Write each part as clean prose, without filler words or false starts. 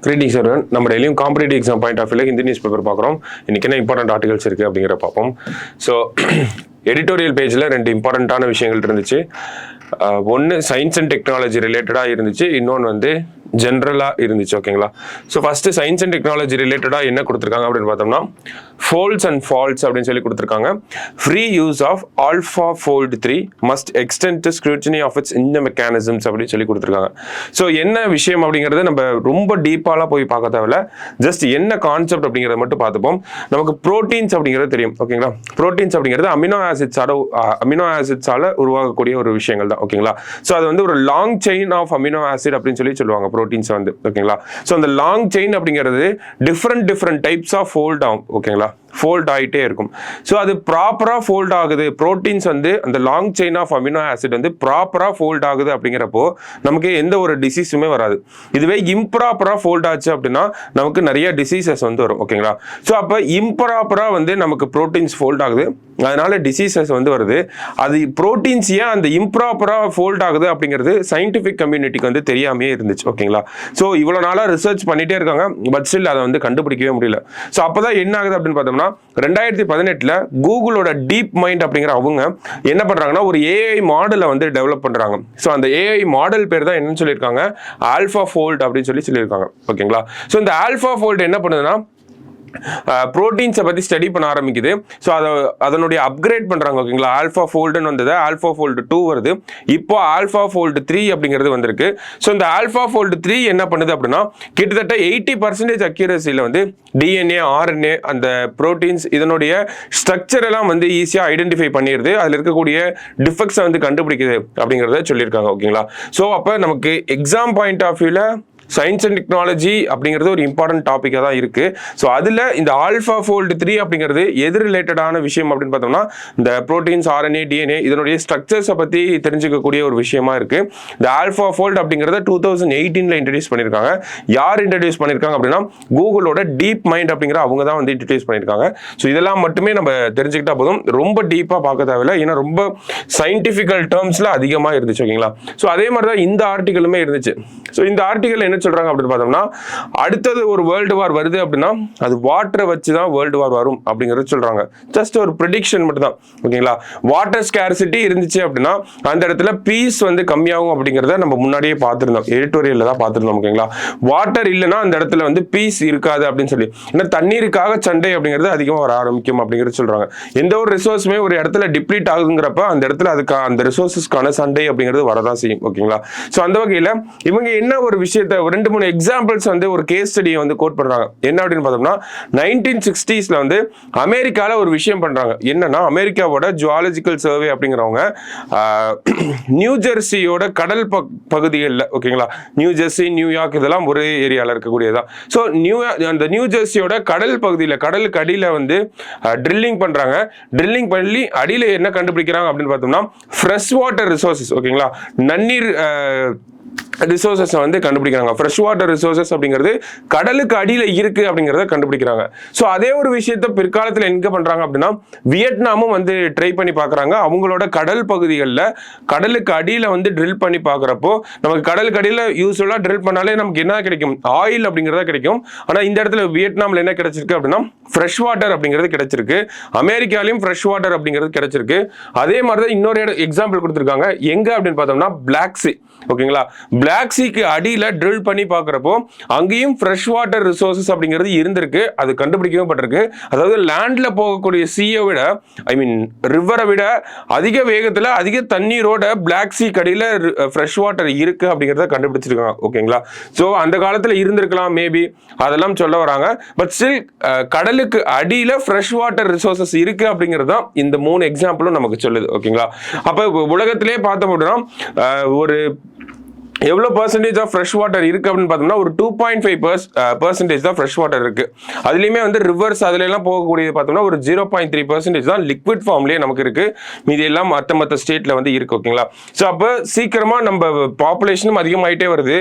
Greetings everyone. நம்ம டெய்லியும் competitive exam point of வியூல ஹிந்தி நியூஸ் பேப்பர் பார்க்குறோம். இன்னைக்கு என்ன இம்பார்ட்டன்ட் ஆர்டிகல்ஸ் இருக்குது அப்படிங்கிற பார்ப்போம். ஸோ எடிட்டோரியல் பேஜில் 2 இம்பார்ட்டண்ட்டான விஷயங்கள் இருந்துச்சு. ஒன்று சயின்ஸ் அண்ட் டெக்னாலஜி ரிலேட்டடாக இருந்துச்சு, இன்னொன்று வந்து ஜென்ரலாக இருந்துச்சு. ஓகேங்களா? So first science and technology ரிலேட்டடாக என்ன கொடுத்துருக்காங்க அப்படின்னு பார்த்தோம்னா, ஃபோல்ட்ஸ் அண்ட் ஃபால்ட்ஸ் அப்படின்னு சொல்லி கொடுத்துருக்காங்க. Free use of AlphaFold 3 must extend to scrutiny of its இந்த மெக்கானிசம்ஸ் அப்படின்னு சொல்லி கொடுத்துருக்காங்க. ஸோ என்ன விஷயம் அப்படிங்கிறத நம்ம ரொம்ப டீப்பாலாம் போய் பார்க்க தேவையில்ல, ஜஸ்ட் என்ன கான்செப்ட் அப்படிங்கிறத மட்டும் பார்த்துப்போம். நமக்கு ப்ரோட்டீன்ஸ் அப்படிங்கிறது தெரியும். ஓகேங்களா? ப்ரோட்டீன்ஸ் அப்படிங்கிறது அமினோ ஆசிட்ஸால உருவாகக்கூடிய ஒரு விஷயங்கள் தான். ஓகேங்களா? ஸோ அது வந்து ஒரு long chain of amino acid அப்படின்னு சொல்லி சொல்லுவாங்க ப்ரோட்டீன்ஸ் வந்து. ஓகேங்களா? ஸோ அந்த லாங் செயின் அப்படிங்கிறது டிஃப்ரெண்ட் டைப்ஸ் ஆஃப் ஃபோல்ட் ஆகும். ஓகேங்களா? ஃபோல்ட் ஆகிட்டே இருக்கும். ஸோ அது ப்ராப்பராக ஃபோல்ட் ஆகுது, ப்ரோட்டீன்ஸ் வந்து அந்த long chain of amino acid வந்து ப்ராப்பராக ஃபோல்ட் ஆகுது அப்படிங்கிறப்போ நமக்கு எந்த ஒரு டிசீஸுமே வராது. இதுவே இம்ப்ராப்பராக ஃபோல்ட் ஆச்சு அப்படின்னா நமக்கு நிறைய டிசீசஸ் வந்து வரும். ஓகேங்களா? ஸோ அப்போ இம்ப்ராப்பராக வந்து நமக்கு ப்ரோட்டீன்ஸ் ஃபோல்ட் ஆகுது, அதனால டிசீசஸ் வந்து வருது. அது ப்ரோட்டீன்ஸ் ஏன் அந்த இம்ப்ராப்பராக ஃபோல்ட் ஆகுது அப்படிங்கிறது சயின்டிஃபிக் கம்யூனிட்டிக்கு வந்து தெரியாமே இருந்துச்சு. ஓகேங்களா? ஸோ இவ்வளோ நாளாக ரிசர்ச் பண்ணிட்டே இருக்காங்க, பட் ஸ்டில் அதை வந்து கண்டுபிடிக்கவே முடியல. ஸோ அப்போதான் என்ன ஆகுது அப்படின்னு பார்த்தோம்னா, 2018 கூகுளோட டீப் மைண்ட் அப்படிங்கிற அவங்க என்ன பண்றாங்கன்னா, ஒரு ஏஐ மாடலை வந்து டெவலப் பண்றாங்க. ஸோ அந்த ஏஐ மாடல் பேர் தான் என்னன்னு சொல்லியிருக்காங்க, AlphaFold அப்படின்னு சொல்லியிருக்காங்க. ஓகேங்களா? ஸோ இந்த AlphaFold என்ன பண்ணுதுன்னா, ப்ரோட்டீன்ஸை பற்றி ஸ்டடி பண்ண ஆரம்பிக்குது. ஸோ அதனுடைய அப்கிரேட் பண்ணுறாங்க. ஓகேங்களா? AlphaFoldன்னு வந்தது, AlphaFold 2 வருது, இப்போ AlphaFold 3 அப்படிங்கிறது வந்திருக்கு. ஸோ இந்த AlphaFold 3 என்ன பண்ணுது அப்படின்னா, கிட்டத்தட்ட 80% அக்யூரசியில் வந்து டிஎன்ஏ, ஆர்என்ஏ, அந்த ப்ரோட்டீன்ஸ் இதனுடைய ஸ்ட்ரக்சர் எல்லாம் வந்து ஈஸியாக ஐடென்டிஃபை பண்ணிடுது, அதில் இருக்கக்கூடிய டிஃபெக்ட்ஸை வந்து கண்டுபிடிக்குது அப்படிங்கிறத சொல்லியிருக்காங்க. ஓகேங்களா? ஸோ அப்போ நமக்கு எக்ஸாம் பாயிண்ட் ஆஃப் வியூவில் சயின்ஸ் அண்ட் டெக்னாலஜி அப்படிங்கிறது ஒரு இம்பார்ட்டன்ட் டாப்பிக்காக தான் இருக்குது. ஸோ அதில் இந்த AlphaFold 3 அப்படிங்கிறது எது ரிலேட்டடான விஷயம் அப்படின்னு பார்த்தோம்னா, இந்த ப்ரோட்டீன்ஸ், ஆர்என்ஏ, டிஎன்ஏ இதனுடைய ஸ்ட்ரக்சர்ஸை பற்றி தெரிஞ்சுக்கக்கூடிய ஒரு விஷயமா இருக்குது. இந்த AlphaFold அப்படிங்கிறத 2018 இன்ட்ரடியூஸ் பண்ணியிருக்காங்க. யார் இன்ட்ரடியூஸ் பண்ணியிருக்காங்க அப்படின்னா, கூகுளோட டீப் மைண்ட் அப்படிங்கிற அவங்க தான் வந்து இன்ட்ரடியூஸ் பண்ணியிருக்காங்க. ஸோ இதெல்லாம் மட்டுமே நம்ம தெரிஞ்சுக்கிட்டா போதும், ரொம்ப டீப்பாக பார்க்க தேவையில்லை, ஏன்னா ரொம்ப சயின்டிஃபிக்கல் டேர்ம்ஸில் அதிகமாக இருந்துச்சு. ஓகேங்களா? ஸோ அதே மாதிரி தான் இந்த ஆர்டிகலுமே இருந்துச்சு. ஸோ இந்த ஆர்டிகல் என்ன சொல்றாங்க அப்படின்னு பார்த்தோம்னா, அடுத்தது ஒரு வேர்ல்டு வார் வருது அப்படின்னா அது வாட்டரை வச்சு தான் வேர்ல்டு வார் வரும் அப்படிங்கறது சொல்றாங்க. ஜஸ்ட் ஒரு ப்ரெடிக்ஷன் மட்டும் தான். ஓகேங்களா? வாட்டர் ஸ்கேர்சிட்டி இருந்துச்சு அப்படின்னா அந்த இடத்துல பீஸ் வந்து கம்மியாகும் அப்படிங்கறத நம்ம முன்னாடியே பார்த்திருந்தோம், எடிட்டோரியல்ல தான் பார்த்திருந்தோம். ஓகேங்களா? வாட்டர் இல்லைன்னா அந்த இடத்துல வந்து பீஸ் இருக்காது அப்படின்னு சொல்லி, ஏன்னா தண்ணீருக்காக சண்டை அப்படிங்கிறது அதிகமாக வர ஆரம்பிக்கும் அப்படிங்கிறது சொல்றாங்க. எந்த ஒரு ரிசோர்ஸுமே ஒரு இடத்துல டிப்ளீட் ஆகுங்கிறப்ப அந்த இடத்துல அதுக்கு அந்த ரிசோர்ஸஸ்க்கான சண்டை அப்படிங்கிறது வரதான் செய்யும். ஓகேங்களா? ஸோ அந்த வகையில் இவங்க என்ன ஒரு விஷயத்த 2-3 எக்ஸாம்பிள்ஸ் வந்து ஒரு கேஸ் ஸ்டடியை வந்து கோட் பண்றாங்க. என்ன அப்படின்னு பார்த்தோம்னா, 1960s வந்து அமெரிக்கால ஒரு விஷயம் பண்றாங்க. என்னன்னா, அமெரிக்காவோட ஜுவாலஜிக்கல் சர்வே அப்படிங்கிறவங்க நியூ ஜெர்சியோட கடல் பகுதிகளில், ஓகேங்களா, நியூ ஜெர்சி, நியூயார்க் இதெல்லாம் ஒரே ஏரியாவில் இருக்கக்கூடியதான். ஸோ அந்த நியூ ஜெர்சியோட கடல் பகுதியில், கடலுக்கு அடியில் வந்து ட்ரில்லிங் பண்றாங்க. ட்ரில்லிங் பண்ணி அடியில் என்ன கண்டுபிடிக்கிறாங்க அப்படின்னு பார்த்தோம்னா, ஃப்ரெஷ் வாட்டர் ரிசோர்சஸ். ஓகேங்களா? நன்னீர் ரிசோர்சஸ் வந்து கண்டுபிடிக்கிறாங்க. ஃப்ரெஷ் வாட்டர் ரிசோர்சஸ் அப்படிங்கிறது கடலுக்கு அடியில் இருக்கு அப்படிங்கிறத கண்டுபிடிக்கிறாங்க. ஸோ அதே ஒரு விஷயத்தை பிற்காலத்தில் எங்க பண்றாங்க அப்படின்னா, வியட்நாமும் வந்து ட்ரை பண்ணி பார்க்குறாங்க. அவங்களோட கடல் பகுதிகளில் கடலுக்கு அடியில் வந்து ட்ரில் பண்ணி பார்க்குறப்போ, நமக்கு கடலுக்கு அடியில் யூஸ்வலாக ட்ரில் பண்ணாலே நமக்கு என்ன கிடைக்கும், ஆயில் அப்படிங்கிறத கிடைக்கும். ஆனால் இந்த இடத்துல வியட்நாமில் என்ன கிடைச்சிருக்கு அப்படின்னா, ஃப்ரெஷ் வாட்டர் அப்படிங்கிறது கிடைச்சிருக்கு. அமெரிக்காலையும் ஃப்ரெஷ் வாட்டர் அப்படிங்கிறது கிடைச்சிருக்கு. அதே மாதிரி தான் இன்னொரு எக்ஸாம்பிள் கொடுத்துருக்காங்க. எங்க அப்படின்னு பார்த்தோம்னா, பிளாக் சி. ஓகேங்களா? பிளாக் சீக்கு அடியில் ட்ரில் பண்ணி பார்க்குறப்போ அங்கேயும் ஃப்ரெஷ் வாட்டர் ரிசோர்சஸ் அப்படிங்கிறது இருந்திருக்கு, அது கண்டுபிடிக்கவும் பட்டிருக்கு. அதாவது லேண்டில் போகக்கூடிய சீயை விட, ரிவரை விட அதிக வேகத்தில் அதிக தண்ணீரோட பிளாக் சீக்கு அடியில் ஃப்ரெஷ் வாட்டர் இருக்கு அப்படிங்கிறத கண்டுபிடிச்சிருக்காங்க. ஓகேங்களா? ஸோ அந்த காலத்தில் இருந்திருக்கலாம் மேபி, அதெல்லாம் சொல்ல வராங்க. பட் ஸ்டில் கடலுக்கு அடியில் ஃப்ரெஷ் வாட்டர் ரிசோர்சஸ் இருக்கு அப்படிங்கிறது தான் இந்த 3 எக்ஸாம்பிளும் நமக்கு சொல்லுது. ஓகேங்களா? அப்போ உலகத்திலே பார்த்தோம் அப்படின்னா ஒரு எவ்வளோ பர்சன்டேஜ் ஆஃப் ஃப்ரெஷ் வாட்டர் இருக்குது அப்படின்னு பார்த்தோம்னா, ஒரு 2.5% தான் ஃப்ரெஷ் வாட்டர் இருக்குது. அதுலேயுமே வந்து ரிவர்ஸ் அதுலலாம் போகக்கூடியது பார்த்தோம்னா ஒரு 0.3% தான் லிக்விட் ஃபார்ம்லேயே நமக்கு இருக்குது. மீதி எல்லாம் மற்ற ஸ்டேட்டில் வந்து இருக்குது. ஓகேங்களா? ஸோ அப்போ சீக்கிரமாக நம்ம பாப்புலேஷனும் அதிகமாகிட்டே வருது,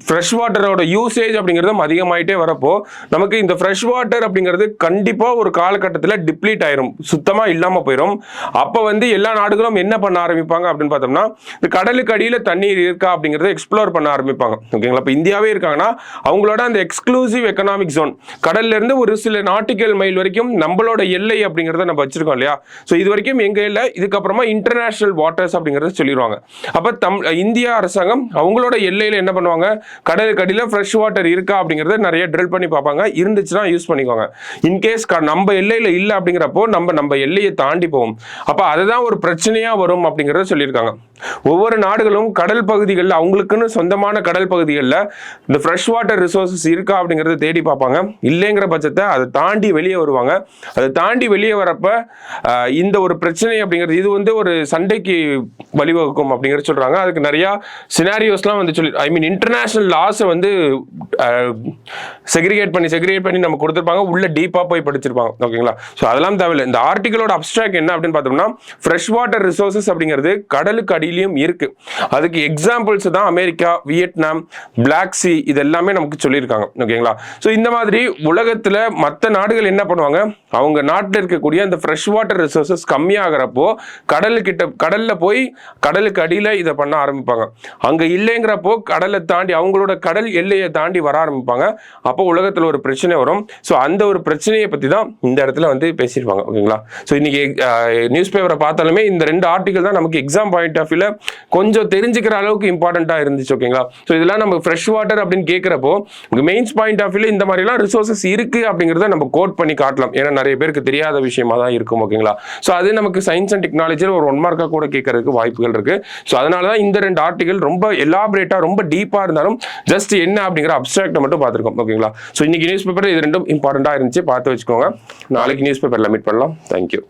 ஃப்ரெஷ் வாட்டரோட யூசேஜ் அப்படிங்கிறதும் அதிகமாகிட்டே வரப்போ நமக்கு இந்த ஃப்ரெஷ் வாட்டர் அப்படிங்கிறது கண்டிப்பாக ஒரு காலகட்டத்தில் டிப்ளீட் ஆயிரும், சுத்தமாக இல்லாமல் போயிடும். அப்போ வந்து எல்லா நாடுகளும் என்ன பண்ண ஆரம்பிப்பாங்க அப்படின்னு பார்த்தோம்னா, இந்த கடலுக்கு அடியில் தண்ணீர் இருக்கா அப்படிங்கறத எக்ஸ்ப்ளோர் பண்ண ஆரம்பிப்பாங்க. ஓகேங்களா? இப்போ இந்தியாவே இருக்காங்கன்னா அவங்களோட அந்த எக்ஸ்க்ளூசிவ் எக்கனாமிக் ஜோன், கடல்ல இருந்து ஒரு சில நாட்டிக்கல் மைல் வரைக்கும் நம்மளோட எல்லை அப்படிங்கறத நம்ம வச்சிருக்கோம் இல்லையா? ஸோ இது வரைக்கும் எங்க இல்லை, இதுக்கப்புறமா இன்டர்நேஷனல் வாட்டர்ஸ் அப்படிங்கறத சொல்லிடுவாங்க. அப்ப இந்தியா அரசாங்கம் அவங்களோட எல்லையில என்ன பண்ணுவாங்க, கடலுக்கு அடியில ஃப்ரெஷ் வாட்டர் இருக்கா அப்படிங்கறத நிறைய ட்ரில் பண்ணி பார்ப்பாங்க. இருந்துச்சுன்னா யூஸ் பண்ணிக்குவாங்க. இன்கேஸ் நம்ம எல்லையில இல்ல அப்படிங்கிறப்போ நம்ம எல்லையை தாண்டி போவோம். அப்ப அதுதான் ஒரு பிரச்சனையா வரும் அப்படிங்கறத சொல்லியிருக்காங்க. ஒவ்வொரு நாடுகளும் கடல் பகுதிகளில் அவங்களுக்குன்னு சொந்தமான கடல் பகுதிகளில் இந்த ஃப்ரெஷ் வாட்டர் ரிசோர்சஸ் இருக்கா அப்படிங்கறத தேடி பார்ப்பாங்க. இல்லைங்கிற பட்சத்தை அதை தாண்டி வெளியே வருவாங்க. அதை தாண்டி வெளியே வரப்ப இந்த ஒரு பிரச்சனை அப்படிங்கிறது இது வந்து ஒரு சண்டைக்கு வழிவகுக்கும் அப்படிங்கிறது சொல்றாங்க. அதுக்கு நிறைய சினாரியோஸ்லாம் வந்து சொல்லி இன்டர்நேஷனல் லாஸை வந்து செக்ரிகேட் பண்ணி நம்ம கொடுத்துருப்பாங்க. உள்ள டீப்பா போய் படிச்சிருப்பாங்க. ஓகேங்களா? ஸோ அதெல்லாம் தேவையில்லை. இந்த ஆர்டிகளோட அப்ஸ்ட்ராக்ட் என்ன அப்படின்னு பார்த்தோம்னா, ஃப்ரெஷ் வாட்டர் ரிசோர்சஸ் அப்படிங்கிறது கடலுக்கு அடியிலையும் இருக்கு. அதுக்கு எக்ஸாம்பிள்ஸ் தான் அமெரிக்கா, வியட்நாம், பிளாக் சி, இது எல்லாமே நமக்கு சொல்லியிருக்காங்க. ஓகேங்களா? ஸோ இந்த மாதிரி உலகத்துல மற்ற நாடுகள் என்ன பண்ணுவாங்க, அவங்க நாட்டில் இருக்கக்கூடிய அந்த ஃப்ரெஷ் வாட்டர் ரிசோர்சஸ் கம்மியாகிறப்போ கடல்ல போய் கடலுக்கு அடியில இதை பண்ண ஆரம்பிப்பாங்க. அங்க இல்லைங்கிறப்போ கடலை தாண்டி அவங்களோட கடல் எல்லையை தாண்டி வர ஆரம்பிப்பாங்க. அப்போ உலகத்துல ஒரு பிரச்சனை வரும். ஸோ அந்த ஒரு பிரச்சனையை பத்தி தான் இந்த இடத்துல வந்து பேசியிருப்பாங்க. ஓகேங்களா? ஸோ இன்னைக்கு நியூஸ் பேப்பரை பார்த்தாலுமே இந்த 2 ஆர்டிகல் தான் நமக்கு எக்ஸாம் பாயிண்ட் ஆஃப் வியூல கொஞ்சம் தெரிஞ்சுக்கிற அளவுக்கு இம்பார்ட்டண்டா இருந்துச்சு. ஓகேங்களா? ஸோ இதெல்லாம் நம்ம ஃப்ரெஷ் வாட்டர் அப்படின்னு கேட்கிறப்போ மெயின்ஸ் பாயிண்ட் ஆஃப் வியூல இந்த மாதிரிலாம் ரிசோர்சஸ் இருக்கு அப்படிங்கிறத நம்ம கோட் பண்ணி காட்டலாம். ஏன்னா நிறைய பேருக்கு தெரியாத விஷயமா தான் இருக்கும். ஓகேங்களா? ஸோ அது நமக்கு சயின்ஸ் அண்ட் டெக்னாலஜியில் ஒரு 1 மார்க்கா கூட கேட்கறதுக்கு வாய்ப்புகள் இருக்கு. ஸோ அதனால தான் இந்த 2 ஆர்டிகல் ரொம்ப எலாபரேட்டா, ரொம்ப டீப்பா இருந்தாலும் ஜஸ்ட் என்ன அப்படிங்கிற அப்ஸ்ட்ராக்ட் மட்டும் பார்த்துருக்கோம். ஓகேங்களா? ஸோ இன்னைக்கு நியூஸ் பேப்பர் இது 2 இம்பார்ட்டண்டா இருந்துச்சு, பார்த்து வச்சுக்கோங்க. நாளைக்கு நியூஸ் பேப்பர்ல மீட் பண்ணலாம். தேங்க்யூ.